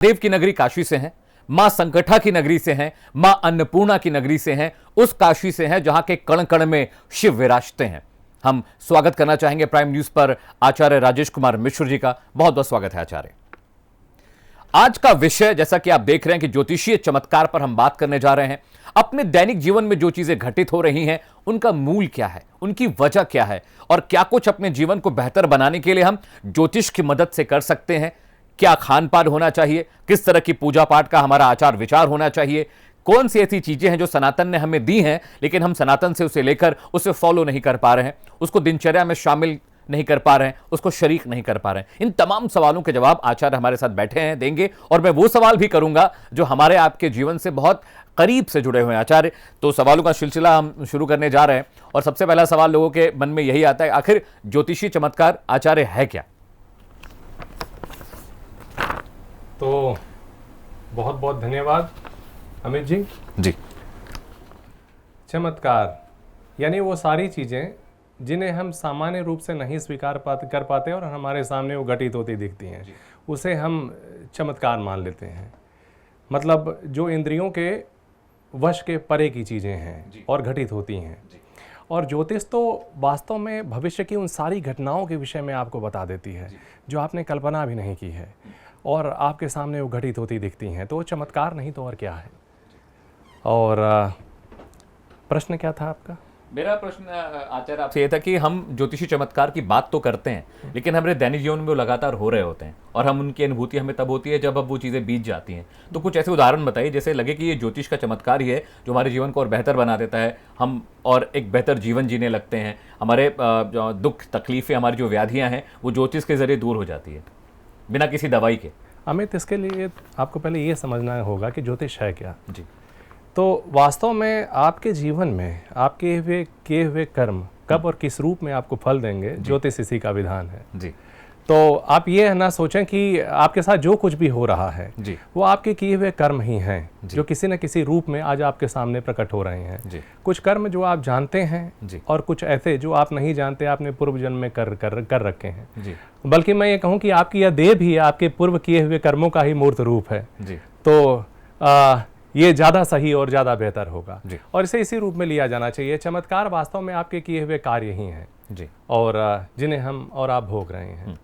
देव की नगरी काशी से हैं, मां संकटा की नगरी से हैं, मां अन्नपूर्णा की नगरी से हैं, उस काशी से हैं जहां के कण कण में शिव विराजते हैं। हम स्वागत करना चाहेंगे प्राइम न्यूज पर आचार्य राजेश कुमार मिश्र जी का। बहुत बहुत स्वागत है आचार्य। आज का विषय, जैसा कि आप देख रहे हैं कि ज्योतिषीय चमत्कार पर हम बात करने जा रहे हैं। अपने दैनिक जीवन में जो चीजें घटित हो रही हैं, उनका मूल क्या है, उनकी वजह क्या है, और क्या कुछ अपने जीवन को बेहतर बनाने के लिए हम ज्योतिष की मदद से कर सकते हैं। क्या खान पान होना चाहिए, किस तरह की पूजा पाठ का हमारा आचार विचार होना चाहिए, कौन सी ऐसी चीजें हैं जो सनातन ने हमें दी हैं लेकिन हम सनातन से उसे लेकर उसे फॉलो नहीं कर पा रहे हैं, उसको दिनचर्या में शामिल नहीं कर पा रहे हैं, उसको शरीक नहीं कर पा रहे हैं। इन तमाम सवालों के जवाब आचार्य हमारे साथ बैठे हैं, देंगे। और मैं वो सवाल भी करूंगा जो हमारे आपके जीवन से बहुत करीब से जुड़े हुए हैं आचार्य। तो सवालों का सिलसिला हम शुरू करने जा रहे हैं और सबसे पहला सवाल लोगों के मन में यही आता है, आखिर ज्योतिषी चमत्कार आचार्य है क्या? तो बहुत बहुत धन्यवाद अमित जी। जी। चमत्कार यानी वो सारी चीज़ें जिन्हें हम सामान्य रूप से नहीं स्वीकार कर पाते और हमारे सामने वो घटित होती दिखती हैं, उसे हम चमत्कार मान लेते हैं। मतलब जो इंद्रियों के वश के परे की चीज़ें हैं और घटित होती हैं। और ज्योतिष तो वास्तव में भविष्य की उन सारी घटनाओं के विषय में आपको बता देती है जो आपने कल्पना भी नहीं की है और आपके सामने वो घटित होती दिखती हैं। तो वो चमत्कार नहीं तो और क्या है। और प्रश्न क्या था आपका? मेरा प्रश्न आचार्य आपसे ये था कि हम ज्योतिषी चमत्कार की बात तो करते हैं लेकिन हमारे दैनिक जीवन में वो लगातार हो रहे होते हैं और हम उनकी अनुभूति हमें तब होती है जब अब वो चीज़ें बीत जाती हैं। तो कुछ ऐसे उदाहरण बताइए जैसे लगे कि ये ज्योतिष का चमत्कार ही है जो हमारे जीवन को और बेहतर बना देता है, हम और एक बेहतर जीवन जीने लगते हैं, हमारे दुख तकलीफें, हमारी जो व्याधियाँ हैं वो ज्योतिष के जरिए दूर हो जाती है बिना किसी दवाई के। अमित, इसके लिए आपको पहले ये समझना होगा कि ज्योतिष है क्या। जी। तो वास्तव में आपके जीवन में आपके किए हुए कर्म कब और किस रूप में आपको फल देंगे, ज्योतिष इसी का विधान है। जी। तो आप ये ना सोचें कि आपके साथ जो कुछ भी हो रहा है जी। वो आपके किए हुए कर्म ही हैं जो किसी न किसी रूप में आज आपके सामने प्रकट हो रहे हैं। जी। कुछ कर्म जो आप जानते हैं जी। और कुछ ऐसे जो आप नहीं जानते, आपने पूर्व जन्म में कर रखे हैं। जी। बल्कि मैं ये कहूँ कि आपकी यह देह भी आपके पूर्व किए हुए कर्मों का ही मूर्त रूप है। जी। तो ये ज़्यादा सही और ज़्यादा बेहतर होगा और इसे इसी रूप में लिया जाना चाहिए। चमत्कार वास्तव में आपके किए हुए कार्य ही हैं जी, और जिन्हें हम और आप भोग रहे हैं।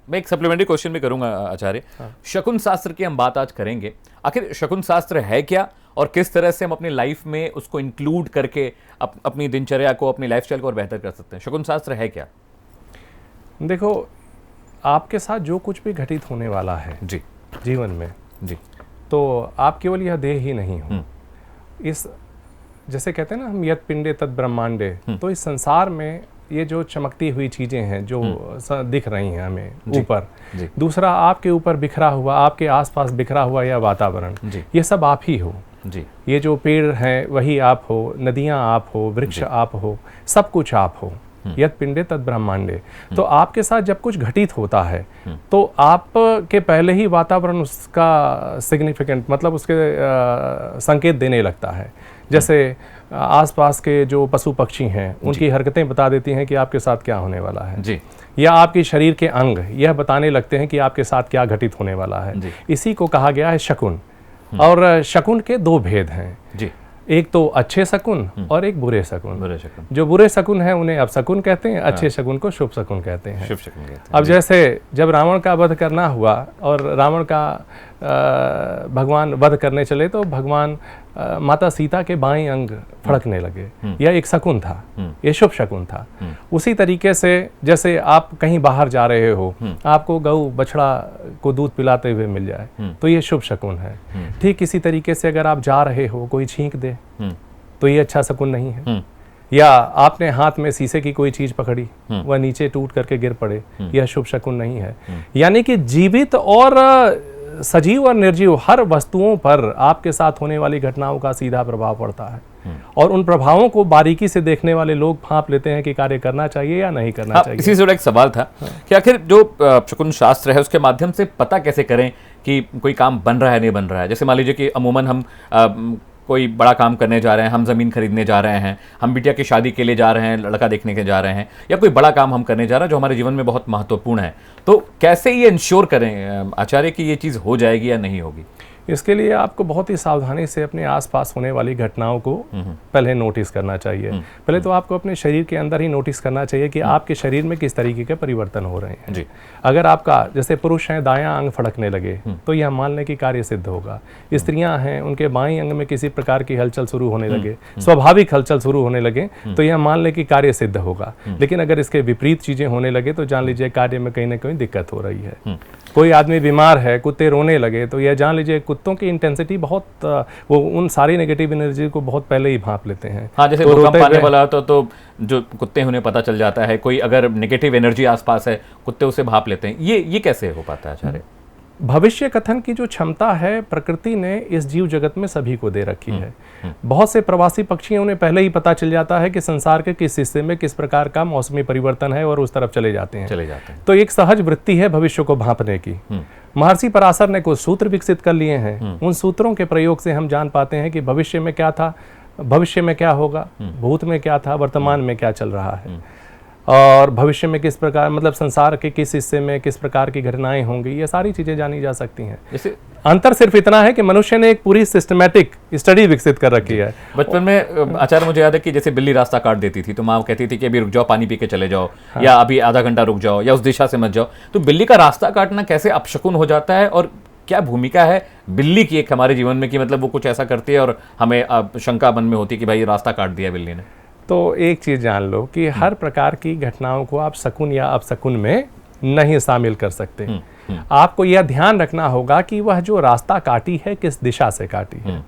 मैं एक सप्लीमेंट्री क्वेश्चन भी करूंगा आचार्य। शकुन शास्त्र की हम बात आज करेंगे। आखिर शकुन शास्त्र है क्या और किस तरह से हम अपनी लाइफ में उसको इंक्लूड करके अपनी दिनचर्या को, अपनी लाइफस्टाइल को और बेहतर कर सकते हैं? शकुन शास्त्र है क्या? देखो, आपके साथ जो कुछ भी घटित होने वाला है जी जीवन में जी, तो आप केवल यह देह ही नहीं हो। इस जैसे कहते हैं ना हम यत पिंडे तद ब्रह्मांडे, तो इस संसार में ये जो चमकती हुई चीज़ें हैं जो दिख रही हैं हमें ऊपर, दूसरा आपके ऊपर बिखरा हुआ, आपके आसपास बिखरा हुआ यह वातावरण, ये सब आप ही हो जी। ये जो पेड़ हैं वही आप हो, नदियाँ आप हो, वृक्ष आप हो, सब कुछ आप हो। यत पिंडे तद ब्रह्मांडे। तो आपके साथ जब कुछ घटित होता है तो आप के पहले ही वातावरण उसका सिग्निफिकेंट, मतलब उसके संकेत देने लगता है। जैसे आसपास के जो पशु पक्षी हैं उनकी हरकतें बता देती हैं कि आपके साथ क्या होने वाला है जी। या आपके शरीर के अंग यह बताने लगते हैं कि आपके साथ क्या घटित होने वाला है। इसी को कहा गया है शकुन। और शकुन के दो भेद हैं जी, एक तो अच्छे शकुन और एक बुरे शकुन। जो बुरे शकुन हैं उन्हें अपशकुन कहते हैं, अच्छे शकुन को शुभ शकुन कहते हैं। शुभ शकुन कहते हैं। अब जैसे जब रावण का वध करना हुआ और रावण का भगवान वध करने चले तो भगवान माता सीता के बाएं अंग फड़कने लगे, यह एक शकुन था, यह शुभ शकुन था। उसी तरीके से जैसे आप कहीं बाहर जा रहे हो, आपको गऊ बछड़ा को दूध पिलाते हुए मिल जाए तो ये शुभ शकुन है। ठीक इसी तरीके से अगर आप जा रहे हो, कोई छींक दे तो ये अच्छा शकुन नहीं है। या आपने हाथ में शीशे की कोई चीज पकड़ी, वह नीचे टूट करके गिर पड़े, यह शुभ शकुन नहीं है। यानी कि जीवित और सजीव और निर्जीव हर वस्तुओं पर आपके साथ होने वाली घटनाओं का सीधा प्रभाव पड़ता है और उन प्रभावों को बारीकी से देखने वाले लोग भांप लेते हैं कि कार्य करना चाहिए या नहीं करना चाहिए। इसी से एक सवाल था कि आखिर जो शकुन शास्त्र है उसके माध्यम से पता कैसे करें कि कोई काम बन रहा है नहीं बन रहा है? जैसे मान लीजिए कि अमूमन हम कोई बड़ा काम करने जा रहे हैं, हम ज़मीन खरीदने जा रहे हैं, हम बिटिया की शादी के लिए जा रहे हैं, लड़का देखने के जा रहे हैं, या कोई बड़ा काम हम करने जा रहे हैं जो हमारे जीवन में बहुत महत्वपूर्ण है, तो कैसे ये इंश्योर करें आचार्य कि ये चीज़ हो जाएगी या नहीं होगी? इसके लिए आपको बहुत ही सावधानी से अपने आसपास होने वाली घटनाओं को पहले नोटिस करना चाहिए। पहले तो आपको अपने शरीर के अंदर ही नोटिस करना चाहिए कि आपके शरीर में किस तरीके के परिवर्तन हो रहे हैं। जी। अगर आपका, जैसे पुरुष हैं, दायां अंग फड़कने लगे तो यह मान लें कि कार्य सिद्ध होगा। स्त्रियां हैं, उनके बाएं अंग में किसी प्रकार की हलचल शुरू होने लगे, स्वाभाविक हलचल शुरू होने लगे, तो यह मान लें कि कार्य सिद्ध होगा। लेकिन अगर इसके विपरीत चीजें होने लगे तो जान लीजिए कार्य में कहीं ना कहीं दिक्कत हो रही है। कोई आदमी बीमार है, कुत्ते रोने लगे, तो यह जान लीजिए कुत्तों की इंटेंसिटी बहुत, वो उन सारी नेगेटिव एनर्जी को बहुत पहले ही भांप लेते हैं। हाँ, जैसे भूकंप आने वाला तो जो कुत्ते उन्हें पता चल जाता है, कोई अगर नेगेटिव एनर्जी आसपास है, कुत्ते उसे भांप लेते हैं। ये कैसे हो पाता है आचार्य? भविष्य कथन की जो क्षमता है प्रकृति ने इस जीव जगत में सभी को दे रखी है। बहुत से प्रवासी पक्षियों ने पहले ही पता चल जाता है कि संसार के किस हिस्से में किस प्रकार का मौसमी परिवर्तन है और उस तरफ चले जाते हैं। तो एक सहज वृत्ति है भविष्य को भांपने की। महर्षि पराशर ने कुछ सूत्र विकसित कर लिए हैं। उन सूत्रों के प्रयोग से हम जान पाते हैं कि भविष्य में क्या था, भविष्य में क्या होगा, भूत में क्या था, वर्तमान में क्या चल रहा है, और भविष्य में किस प्रकार, मतलब संसार के किस हिस्से में किस प्रकार की घटनाएं होंगी, ये सारी चीजें जानी जा सकती हैं। जैसे अंतर सिर्फ इतना है कि मनुष्य ने एक पूरी सिस्टमैटिक स्टडी विकसित कर रखी है। बचपन में आचार्य मुझे याद है कि जैसे बिल्ली रास्ता काट देती थी तो माँ कहती थी कि अभी रुक जाओ, पानी पी के चले जाओ, या अभी आधा घंटा रुक जाओ, या उस दिशा से मत जाओ। तो बिल्ली का रास्ता काटना कैसे अपशकुन हो जाता है, और क्या भूमिका है बिल्ली की एक हमारे जीवन में कि मतलब वो कुछ ऐसा करती है और हमें शंका मन में होती है कि भाई रास्ता काट दिया बिल्ली ने? तो एक चीज जान लो कि हर प्रकार की घटनाओं को आप शकुन या अपशकुन में नहीं शामिल कर सकते। आपको यह ध्यान रखना होगा कि वह जो रास्ता काटी है किस दिशा से काटी है।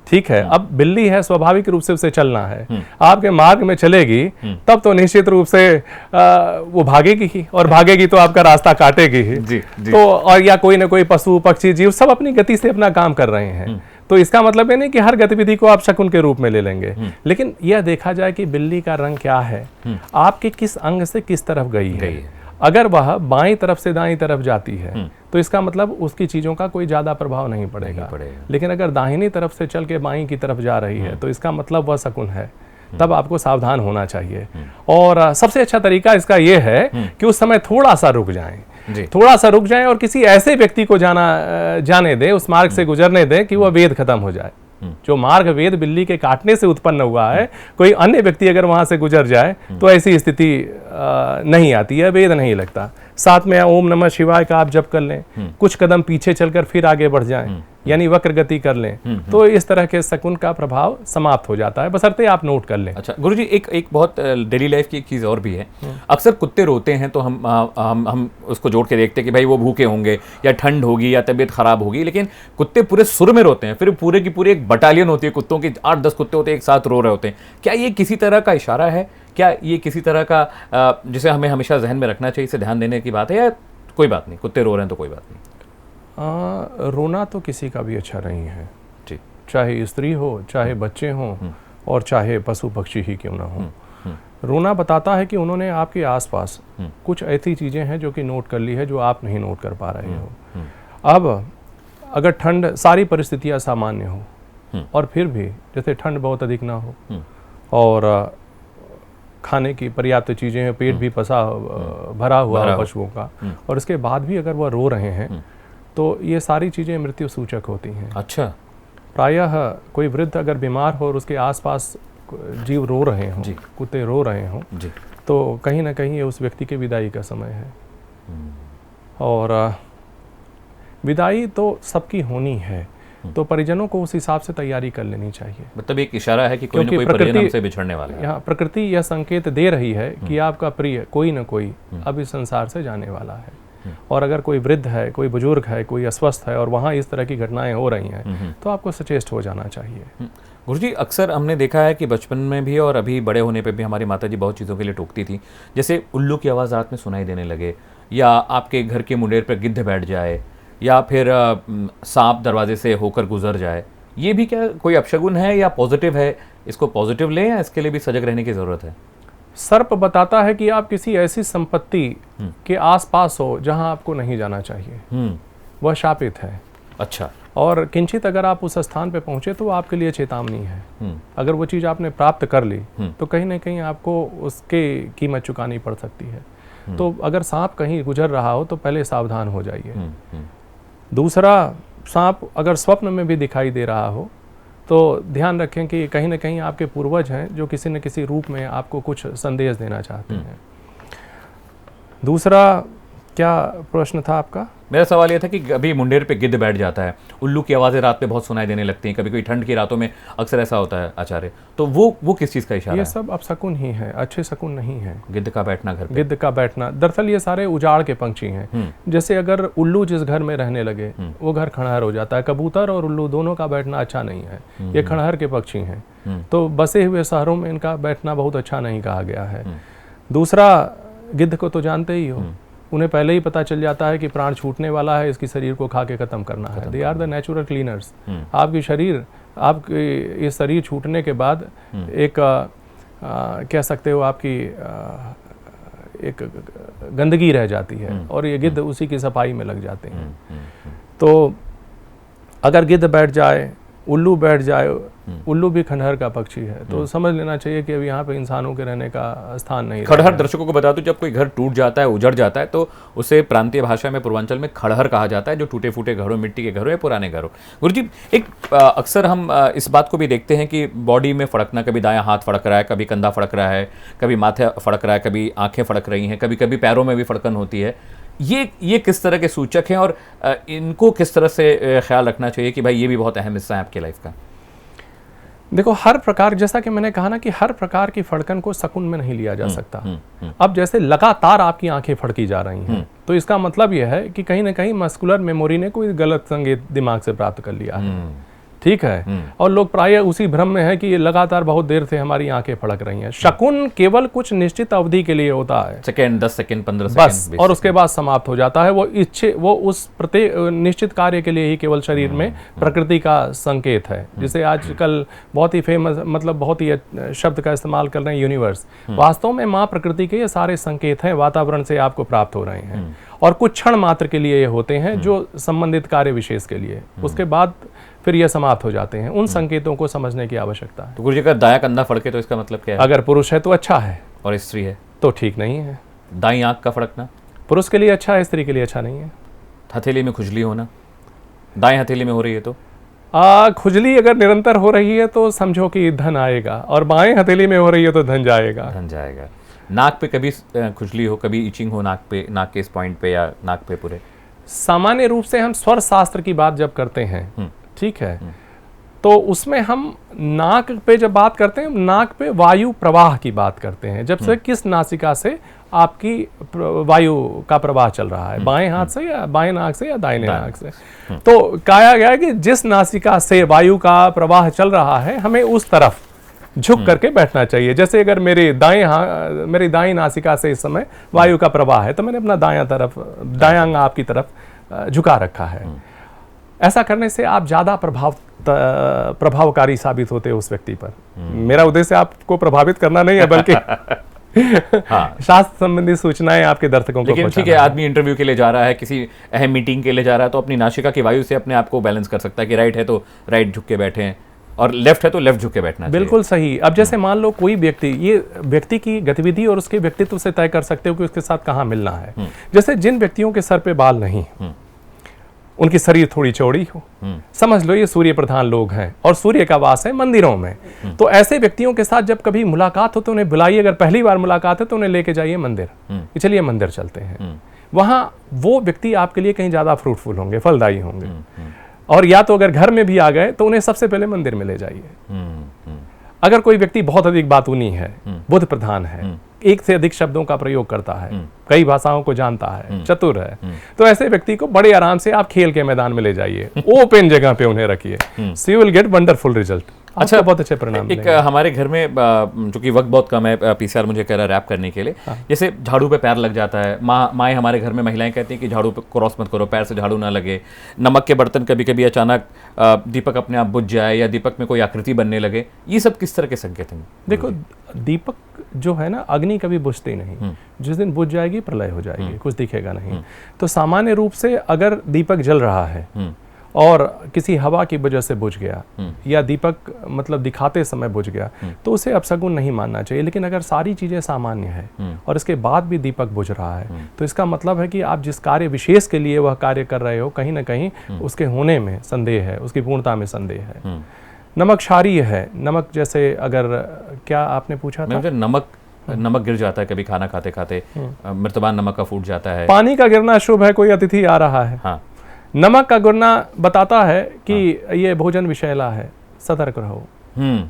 ठीक है, अब बिल्ली है, स्वाभाविक रूप से उसे चलना है, आपके मार्ग में चलेगी तब तो निश्चित रूप से वो भागेगी ही, और भागेगी तो आपका रास्ता काटेगी ही। जी। तो और या कोई ना कोई पशु पक्षी जीव सब अपनी गति से अपना काम कर रहे हैं। तो इसका मतलब ये नहीं कि हर गतिविधि को आप शकुन के रूप में ले लेंगे, लेकिन यह देखा जाए कि बिल्ली का रंग क्या है, आपके किस अंग से किस तरफ गई है। अगर वह बाईं तरफ से दाईं तरफ जाती है तो इसका मतलब उसकी चीजों का कोई ज्यादा प्रभाव नहीं पड़ेगा। लेकिन अगर दाहिनी तरफ से चल के बाईं की तरफ जा रही है तो इसका मतलब वह शकुन है। तब आपको सावधान होना चाहिए। और सबसे अच्छा तरीका इसका यह है कि उस समय थोड़ा सा रुक जाएं, थोड़ा सा रुक जाएं और किसी ऐसे व्यक्ति को जाने दें, उस मार्ग से गुजरने दें कि वह वेद खत्म हो जाए। जो मार्ग वेद बिल्ली के काटने से उत्पन्न हुआ है, कोई अन्य व्यक्ति अगर वहां से गुजर जाए तो ऐसी स्थिति नहीं आती है, वेद नहीं लगता। साथ में ओम नमः शिवाय का आप जप कर लें, कुछ कदम पीछे चलकर फिर आगे बढ़ जाएं, यानी वक्र गति कर लें, तो इस तरह के शकुन का प्रभाव समाप्त हो जाता है, बशर्ते आप नोट कर लें। अच्छा गुरुजी, एक बहुत डेली लाइफ की एक चीज़ और भी है। अक्सर कुत्ते रोते हैं तो हम उसको जोड़ के देखते हैं कि भाई वो भूखे होंगे या ठंड होगी या तबीयत खराब होगी, लेकिन कुत्ते पूरे सुर में रोते हैं। फिर पूरे की पूरी एक बटालियन होती है कुत्तों की, 8-10 कुत्ते होते हैं एक साथ रो रहे होते हैं। क्या ये किसी तरह का इशारा है, क्या ये किसी तरह का जिसे हमें हमेशा जहन में रखना चाहिए, इसे ध्यान देने की बात है, या कोई बात नहीं, कुत्ते रो रहे हैं तो कोई बात नहीं? रोना तो किसी का भी अच्छा नहीं है जी, चाहे स्त्री हो, चाहे बच्चे हों, और चाहे पशु पक्षी ही क्यों ना हो। रोना बताता है कि उन्होंने आपके आसपास कुछ ऐसी चीजें हैं जो कि नोट कर ली है जो आप नहीं नोट कर पा रहे हो। अब अगर ठंड, सारी परिस्थितियां सामान्य हो और फिर भी जैसे ठंड बहुत अधिक ना हो और खाने की पर्याप्त चीजें हैं, पेट भी भरा हुआ है पशुओं का, और इसके बाद भी अगर वह रो रहे हैं तो ये सारी चीजें मृत्यु सूचक होती हैं। अच्छा। प्रायः कोई वृद्ध अगर बीमार हो और उसके आसपास जीव रो रहे हों, कुत्ते रो रहे हों, तो कहीं ना कहीं ये उस व्यक्ति के विदाई का समय है। और विदाई तो सबकी होनी है, तो परिजनों को उस हिसाब से तैयारी कर लेनी चाहिए। मतलब एक इशारा है कि कोई ना कोई परिजन हमसे बिछड़ने वाला है। यहाँ प्रकृति यह संकेत दे रही है कि आपका प्रिय कोई ना कोई अब इस संसार से जाने वाला है। और अगर कोई वृद्ध है, कोई बुजुर्ग है, कोई अस्वस्थ है और वहाँ इस तरह की घटनाएं हो रही हैं तो आपको सचेत हो जाना चाहिए। गुरुजी, अक्सर हमने देखा है कि बचपन में भी और अभी बड़े होने पे भी हमारी माताजी बहुत चीज़ों के लिए टोकती थी, जैसे उल्लू की आवाज़ रात में सुनाई देने लगे, या आपके घर के मुंडेर पर गिद्ध बैठ जाए, या फिर सांप दरवाजे से होकर गुजर जाए। ये भी क्या कोई अपशगुन है या पॉजिटिव है? इसको पॉजिटिव लें या इसके लिए भी सजग रहने की ज़रूरत है? सर्प बताता है कि आप किसी ऐसी संपत्ति के आसपास हो जहां आपको नहीं जाना चाहिए, वह शापित है। अच्छा। और किंचित अगर आप उस स्थान पे पहुंचे तो वो आपके लिए चेतावनी है। अगर वो चीज़ आपने प्राप्त कर ली तो कहीं ना कहीं आपको उसके कीमत चुकानी पड़ सकती है। तो अगर सांप कहीं गुजर रहा हो तो पहले सावधान हो जाइए। दूसरा, सांप अगर स्वप्न में भी दिखाई दे रहा हो तो ध्यान रखें कि कहीं ना कहीं आपके पूर्वज हैं जो किसी न किसी रूप में आपको कुछ संदेश देना चाहते हैं। दूसरा, क्या प्रश्न था आपका? मेरा सवाल यह था कि अभी मुंडेर पे गिद्ध बैठ जाता है, उल्लू की आवाज़ें रात में बहुत सुनाई देने लगती हैं, कभी कभी ठंड की रातों में अक्सर ऐसा होता है आचार्य, तो वो किस चीज़ का इशारा ये है? सब अपशकुन ही है, अच्छे शकुन नहीं है। गिद्ध का बैठना घर पे? गिद्ध का बैठना, दरअसल ये सारे उजाड़ के पंछी हैं। जैसे अगर उल्लू जिस घर में रहने लगे वो घर खंडहर हो जाता है। कबूतर और उल्लू दोनों का बैठना अच्छा नहीं है, ये खंडहर के पक्षी हैं। तो बसे हुए शहरों में इनका बैठना बहुत अच्छा नहीं कहा गया है। दूसरा, गिद्ध को तो जानते ही हो, उन्हें पहले ही पता चल जाता है कि प्राण छूटने वाला है, इसकी शरीर को खा के खत्म करना है। They are the natural cleaners. आपकी शरीर, आपके ये शरीर छूटने के बाद एक कह सकते हो आपकी एक गंदगी रह जाती है और ये गिद्ध उसी की सफाई में लग जाते हैं। तो अगर गिद्ध बैठ जाए, उल्लू बैठ जाए, उल्लू भी खंडहर का पक्षी है, तो समझ लेना चाहिए कि अब यहाँ पे इंसानों के रहने का स्थान नहीं। खड़हर, दर्शकों को बता दूं, जब कोई घर टूट जाता है, उजड़ जाता है, तो उसे प्रांतीय भाषा में पूर्वांचल में खड़हर कहा जाता है, जो टूटे फूटे घरों, मिट्टी के घरों या पुराने घरों। गुरुजी, एक अक्सर हम इस बात को भी देखते हैं कि बॉडी में फड़कना, कभी दायां हाथ फड़क रहा है, कभी कंधा फड़क रहा है, कभी माथे फड़क रहा है, कभी आंखें फड़क रही हैं, कभी कभी पैरों में भी फड़कन होती है। ये किस तरह के सूचक हैं और इनको किस तरह से ख्याल रखना चाहिए कि भाई ये भी बहुत अहम हिस्सा है आपकी लाइफ का? देखो, हर प्रकार, जैसा कि मैंने कहा ना कि हर प्रकार की फड़कन को शकुन में नहीं लिया जा सकता। अब जैसे लगातार आपकी आंखें फड़की जा रही हैं तो इसका मतलब यह है कि कहीं ना कहीं मस्कुलर मेमोरी ने कोई गलत संकेत दिमाग से प्राप्त कर लिया है। ठीक है। और लोग प्रायः उसी भ्रम में है कि ये लगातार बहुत देर से हमारी आंखें फड़क रही हैं। शकुन केवल कुछ निश्चित अवधि के लिए होता है, सेकंड, 10 सेकंड, 15 बस, सेकंड, और उसके बाद समाप्त हो जाता है। वो उस प्रत्येक निश्चित कार्य के लिए ही केवल शरीर में प्रकृति का संकेत है। जिसे आजकल बहुत ही फेमस, मतलब बहुत ही शब्द का इस्तेमाल कर रहे हैं, यूनिवर्स। वास्तव में माँ प्रकृति के ये सारे संकेत हैं, वातावरण से आपको प्राप्त हो रहे हैं और कुछ क्षण मात्र के लिए ये होते हैं जो संबंधित कार्य विशेष के लिए, उसके बाद फिर ये समाप्त हो जाते हैं। उन संकेतों को समझने की आवश्यकता है। तो गुरुजी, अगर दायां कंधा फड़के तो इसका मतलब क्या है? अगर पुरुष है तो अच्छा है और स्त्री है तो ठीक नहीं है। दाईं आंख का फड़कना पुरुष के लिए अच्छा है, स्त्री के लिए अच्छा नहीं है। हथेली में खुजली होना, दाएं हथेली में हो रही है तो? खुजली अगर निरंतर हो रही है तो समझो कि धन आएगा, और बाएं हथेली में हो रही है तो धन जाएगा। धन जाएगा। नाक पे कभी खुजली हो, कभी इचिंग हो नाक पे, नाक के इस पॉइंट पे या नाक पे पूरे? सामान्य रूप से हम स्वर शास्त्र की बात जब करते हैं, ठीक है, तो उसमें हम नाक पे जब बात करते हैं, नाक पे वायु प्रवाह की बात करते हैं। जब से किस नासिका से आपकी वायु का प्रवाह चल रहा है, बाएं हाथ से या बाएं नाक से या दाहिने नाक से। तो कहा गया है कि जिस नासिका से वायु का प्रवाह चल रहा है हमें उस तरफ झुक करके बैठना चाहिए। जैसे अगर मेरी दाईं नासिका से इस समय वायु का प्रवाह है तो मैंने अपना दायां अंग आपकी तरफ झुका रखा है। ऐसा करने से आप ज्यादा प्रभावकारी साबित होते हो उस व्यक्ति पर। मेरा उद्देश्य आपको प्रभावित करना नहीं है, बल्कि शास्त्र संबंधी सूचनाएं आपके दर्शकों को। लेकिन ठीक है, आदमी इंटरव्यू के लिए जा रहा है, किसी अहम मीटिंग के लिए जा रहा है, तो अपनी नासिका की वायु से अपने आप को बैलेंस कर सकता है कि राइट है तो राइट झुक के बैठे और लेफ्ट है तो लेफ्ट झुक के बैठना चाहिए। बिल्कुल सही। अब जैसे मान लो कोई व्यक्ति, ये व्यक्ति की गतिविधि और उसके व्यक्तित्व से तय कर सकते हो कि उसके साथ कहाँ मिलना है। जैसे जिन व्यक्तियों के सर पे बाल नहीं, उनकी शरीर थोड़ी चौड़ी हो, समझ लो ये सूर्य प्रधान लोग हैं और सूर्य का वास है मंदिरों में, तो ऐसे व्यक्तियों के साथ जब कभी मुलाकात हो तो उन्हें बुलाइए। अगर पहली बार मुलाकात है तो उन्हें लेके जाइए मंदिर, चलिए मंदिर चलते हैं। वहां वो व्यक्ति आपके लिए कहीं ज्यादा फ्रूटफुल होंगे, फलदायी होंगे। और या तो अगर घर में भी आ गए तो उन्हें सबसे पहले मंदिर में ले जाइए। अगर कोई व्यक्ति बहुत अधिक बातूनी है, बुद्ध प्रधान है, एक से अधिक शब्दों का प्रयोग करता है, कई भाषाओं को जानता है, चतुर है, तो ऐसे व्यक्ति को बड़े आराम से आप खेल के मैदान में ले जाइए, ओपन जगह पे उन्हें रखिए, so you will get wonderful result. अच्छा, बहुत अच्छे परिणाम। एक हमारे घर में जो कि वक्त बहुत कम है, पीसीआर मुझे कह रहा है रैप करने के लिए, जैसे झाड़ू पे पैर लग जाता है। माएँ हमारे घर में, महिलाएं कहती हैं कि झाड़ू पे क्रॉस मत करो, पैर से झाड़ू ना लगे। नमक के बर्तन कभी कभी अचानक दीपक अपने आप बुझ जाए या दीपक में कोई आकृति बनने लगे, ये सब किस तरह के संकेत हैं? देखो, दीपक जो है ना, अग्नि कभी बुझती नहीं, जिस दिन बुझ जाएगी प्रलय हो जाएगी, कुछ दिखेगा नहीं। तो सामान्य रूप से अगर दीपक जल रहा है और किसी हवा की वजह से बुझ गया या दीपक मतलब दिखाते समय बुझ गया, तो उसे अपशगुन नहीं मानना चाहिए। लेकिन अगर सारी चीज़ें सामान्य है और इसके बाद भी दीपक बुझ रहा है, तो इसका मतलब है कि आप जिस कार्य विशेष के लिए वह कार्य कर रहे हो, कहीं ना कहीं उसके होने में संदेह है, उसकी पूर्णता में संदेह है। नमक क्षारीय है। नमक जैसे अगर क्या आपने पूछा था? मुझे नमक गिर जाता है कभी खाना खाते खाते, मृतबान नमक का फूट जाता है। पानी का गिरना शुभ है, कोई अतिथि आ रहा है। हाँ। नमक का गिरना बताता है कि ये भोजन विषैला है, सतर्क रहो,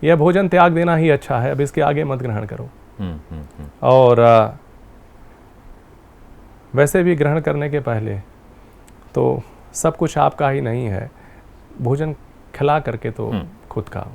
यह भोजन त्याग देना ही अच्छा है, अब इसके आगे मत ग्रहण करो। और वैसे भी ग्रहण करने के पहले तो सब कुछ आपका ही नहीं है, भोजन खिला करके तो खुद खाओ।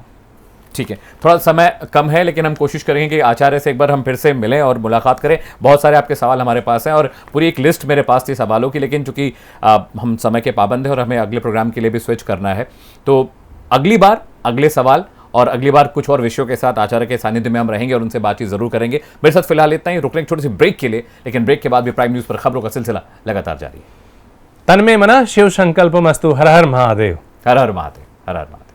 ठीक है, थोड़ा समय कम है लेकिन हम कोशिश करेंगे कि आचार्य से एक बार हम फिर से मिलें और मुलाकात करें। बहुत सारे आपके सवाल हमारे पास हैं और पूरी एक लिस्ट मेरे पास थी सवालों की, लेकिन चूंकि हम समय के पाबंद हैं और हमें अगले प्रोग्राम के लिए भी स्विच करना है, तो अगली बार अगले सवाल और अगली बार कुछ और विषयों के साथ आचार्य के सानिध्य में हम रहेंगे और उनसे बातचीत जरूर करेंगे। मेरे साथ फिलहाल इतना ही, रुक लेंगे छोटी सी ब्रेक के लिए, लेकिन ब्रेक के बाद भी प्राइम न्यूज पर खबरों का सिलसिला लगातार जारी है। तन्मे मना शिव संकल्प मस्तु। हर हर महादेव। हर हर महादेव। हर हर महादेव।